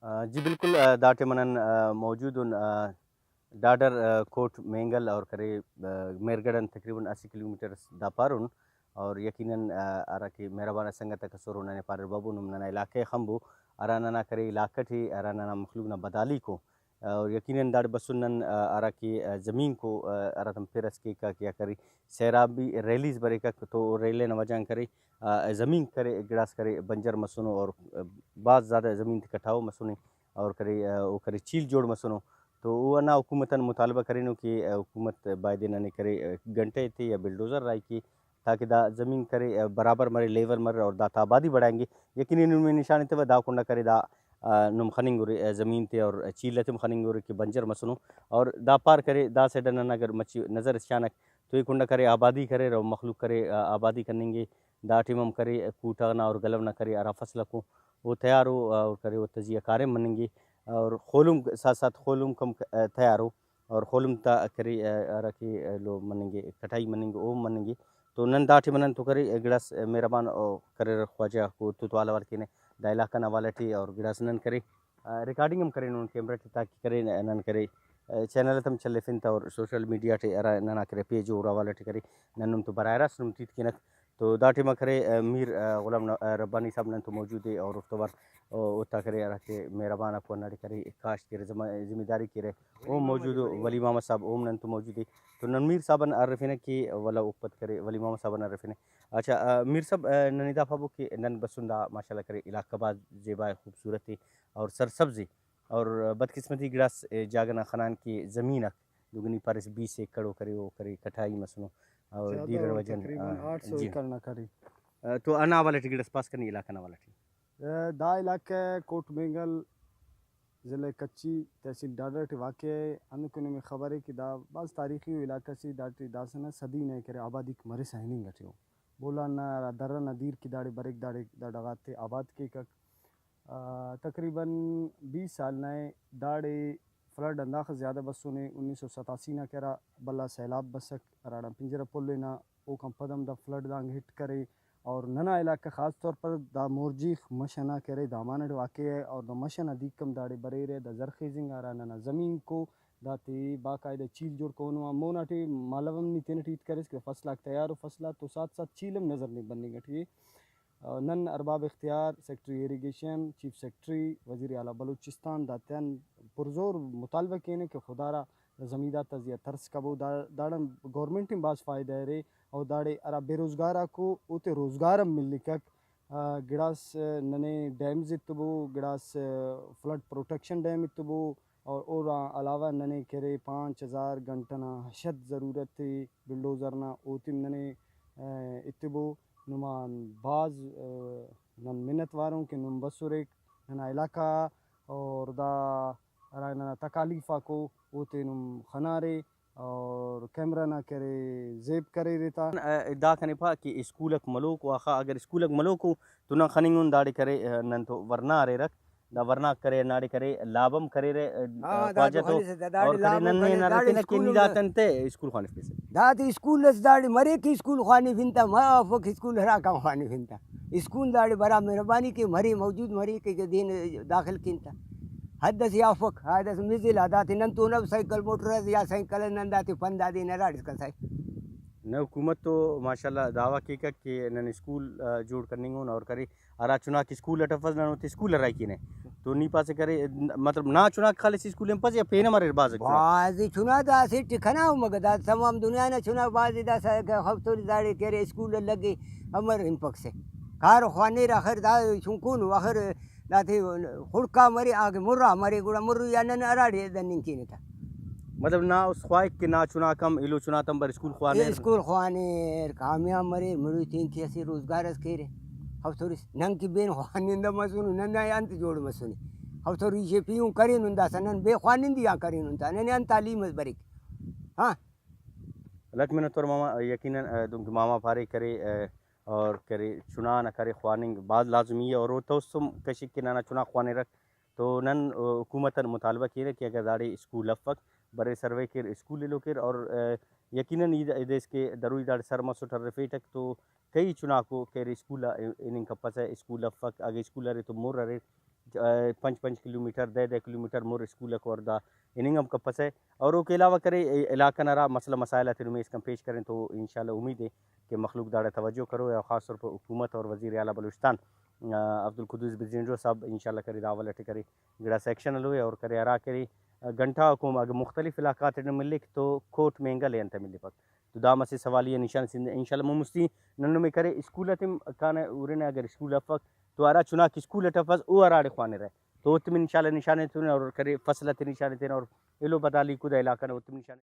जी बिल्कुल दाटे मनन मौजूद उन डाडर कोट मेंगल और करे मेरगडन तकरीबन 80 किलोमीटर दा पारुन और यकीनन अरा की मेहरबान संगत कसुर नने पार बाबू नना इलाके खम्बू अरा नना करे इलाकटी अरा नना मखलूक ना बदाली को और यकीनन दाड़ बसुनन अरा की ज़मीन को अरा तम फिरस की का किया करी सैराबी रैलीज बरे का तो रेले न वजह करे ज़मीन करे गिड़ास करे बंजर मसुनो और बहुत ज़्यादा ज़मीन कटाओ मसुनी और करे वो करे चील जोड़ मसुनो तो वो ना हुकूमतन मुतालबा करें कि हुकूमत बायदे ने करे घंटे थे या बिल्डोज़र राय की ताकि दा ज़मीन करे बराबर मरे लेवल मरे और दा आबादी बढ़ाएंगे यकीन उनमें निशान थे दा कुंडा करे दा नुम खनिंगुरे ज़मीन थे और चील तुम खनिंगुरे के बंजर मसनो और दा पार करे दा से डन अगर मच्छी नज़र अचानक तो ये कुंडा करे आबादी करे और मखलूक करे आबादी करेंगे दा टिमम करे कूटाना और गलव ना करे अरा फसल को वो तैयार हो और करे वो तजिया कारें मनेंगे और खोलुम साथ साथ खोलुम कम तैयार हो और खोलुम ता करे रखी लो मनेंगे कटाई मनेंगे ओ मनेंगे तो नन दाठी मनन तो करे गिड़स मेहरबान करे ख्वाजा को तो वाला वाल ने दा इलाका ना वाला टी और गिड़स नन करे रिकॉर्डिंग हम करें उन कैमरा ताकि करे नन करे चैनल तम चले फिनता और सोशल मीडिया टे अरा नना करे पेज और वाला टे करे ननुम तो बरायरा सुनम तीत किनक तो दाटी में करे मीर गुलाम रब्बानी साहब नन तो मौजूद है और उस बार उता करे रखे मेहरबान आपको नाड़ी करे काश के जिम्मेदारी की रहे वो मौजूद वली मोहम्मद साहब ओम नन तो मौजूद है तो नन मीर साहब अरफिन की वाला उपत करे वली मोहम्मद साहब अरफिन अच्छा मीर साहब ननिदा फाबू की नन बसुंदा माशाल्लाह करे इलाका बाद जेबा खूबसूरती और सरसब्जी और बदकिस्मती गिड़ास जागना खनान की ज़मीन दुगनी पर 20 एकड़ करे वो करे कटाई मसनो और दीर वजन तकरीबन 800 एकड़ ना करी तो अना वाला टिकट पास करनी इलाका ना वाला टी दा इलाका कोट मंगल ज़िले कच्ची तहसील डाडर टे वाक़ अनुकुन में खबर है कि दा बाज़ तारीखी इलाका से दाटी दासना सदी ने करे आबादी मरे सहनिंग गटियो बोला ना दर्रा नदीर की दाड़े बरेक दाड़े दाड़ाते आबाद के का तकरीबन 20 साल नए दाड़े फ्लड अंदाख ज़्यादा बसों ने 1987 ना करा बल्ला सैलाब बसक राड़ा पिंजरा पुल ना ओ कम पदम दा फ्लड दांग हिट करे और नना इलाका ख़ास तौर पर दा मोरजी मशना करे दामान वाक़ है और द मशन अधिक कम दाड़े बरे रहे द जरखेजिंग आ रहा नना ज़मीन को दाते बाकायदा चील जोड़ कौन मोनाटे मालवम नी तेन टीत करे इसके फसला तैयार हो फसला तो साथ साथ चीलम नज़र नहीं बनने गठी नन अरबाब इख्तियार सेक्रेटरी इरीगेशन चीफ सेक्रेटरी वज़ीर आला बलूचिस्तान दातन पुरजोर मुतालबा केने के खुदारा ज़मीदा तजिया तर्स कबो दाड़म गवर्नमेंट में बाज़ फ़ायदा है रे और दाड़े अरा बेरोज़गारा को उते रोज़गार मिलने का गिड़ास नने डैम्स इतबो गिड़ास फ्लड प्रोटेक्शन डैम इतबो और अलावा नने करे 5000 घंटना हशद ज़रूरत थी बिल्डोज़र ना ओतिम नने इतबो नुमान बाज नन मिन्नत वारों के नुम बसुरेक नना इलाका और दा नना तकालीफ़ा को ओते नुम खनारे और कैमरा ना करे जेब करे रहता दा कने पा कि स्कूलक मलोक वाखा अगर स्कूलक मलोक तो ना खनिंगुन दाड़ी करे नन तो वरना रे रख दा वरना करे नाड़ी करे लाभम करे रे ख्वाजा तो और करे नन्ने ना रखे ना के निदातन ते स्कूल खाने पे से दादी स्कूल दाड़ी मरे की स्कूल खानी फिनता माफक स्कूल हरा का खानी फिनता स्कूल दाड़ी बड़ा मेहरबानी के मरी मौजूद मरी के दिन दाखिल किनता हद से आफक हद से मिजिल आदाती नन तो नब साइकिल मोटर या साइकिल नन दाती पंदा दी न राड का साई न हुकूमत तो माशाल्लाह दावा की का कि नन स्कूल जोड़ करनी और करे अरा चुना की स्कूल अटफज न होती स्कूल राई की ने तो नी पासे करे मतलब ना चुना खाली स्कूल में पस या पेन मारे बाज बाजी चुना दा से ठिकाना मगदा तमाम दुनिया ने चुना बाजी दा सा हफ्तोरी दाड़ी के स्कूल लगे अमर इन पक से कार खाने आखिर दा सुकून आखिर दाती हुड़का मरी आगे मुर्रा मरी गुड़ा मुर्रू या नन अराड़ी दनिंग की था मतलब ना उस ख्वाहिश के ना चुना कम इलो चुना तम पर स्कूल खाने कामयाब मरे मुर्रू तीन की ऐसी रोजगार के रे हफ्तोरी नंग की बेन खानिंदा मसुन नन्ना अंत जोड़ मसुनी हफ्तोरी ये पियूं करी नुंदा सनन बे खानिंदी या करी नुंदा नने अन तालीम बरिक हाँ लक्ष्मण तोर मामा यकीनन तुम मामा फारे करे और करे चुना न करे ख्वानिंग बाद लाजमी है और तो तुम कशी के ना चुना ख्वाने रख तो नन हुकूमतन मुतालबा किए कि अगर दाड़ी स्कूल अफक बड़े सर्वे के स्कूल लो के और यकीनन देश के दरुई दाड़ शर्मा सुटर रफेटक तो कई चुना को के स्कूल इन कपस है स्कूल अफक आगे स्कूल रहे तो मोर रहे 5 کلومیٹر 10 کلومیٹر مور اسکول کو دا اننگم کپس ہے اور وہ کے علاوہ کرے علاقہ نرا مسئلہ مسائل میں اس کا پیش کریں تو انشاءاللہ امید ہے کہ مخلوق داڑا توجہ کرو اور خاص طور پر حکومت اور وزیر اعلیٰ بلوچستان عبدالقدوس بزینڈو صاحب انشاءاللہ کرے داولٹ کرے گڑا سیکشن ہوئے اور کرے ارا کرے گھنٹہ کو اگر مختلف علاقات ملک تو کوٹ مینگل انت ملے پک تو دام سے سوالیہ نشان سند انشاءاللہ ممستی ننو میں کرے اسکول تم کان اورنے اگر اسکول افق تو ارا چنا کہ اسکول ٹفز او ارا خوانے رہے تو تم انشاءاللہ نشانے تن اور کرے فصلت نشانے تن اور ایلو بدالی کدا علاقہ نہ تم نشانے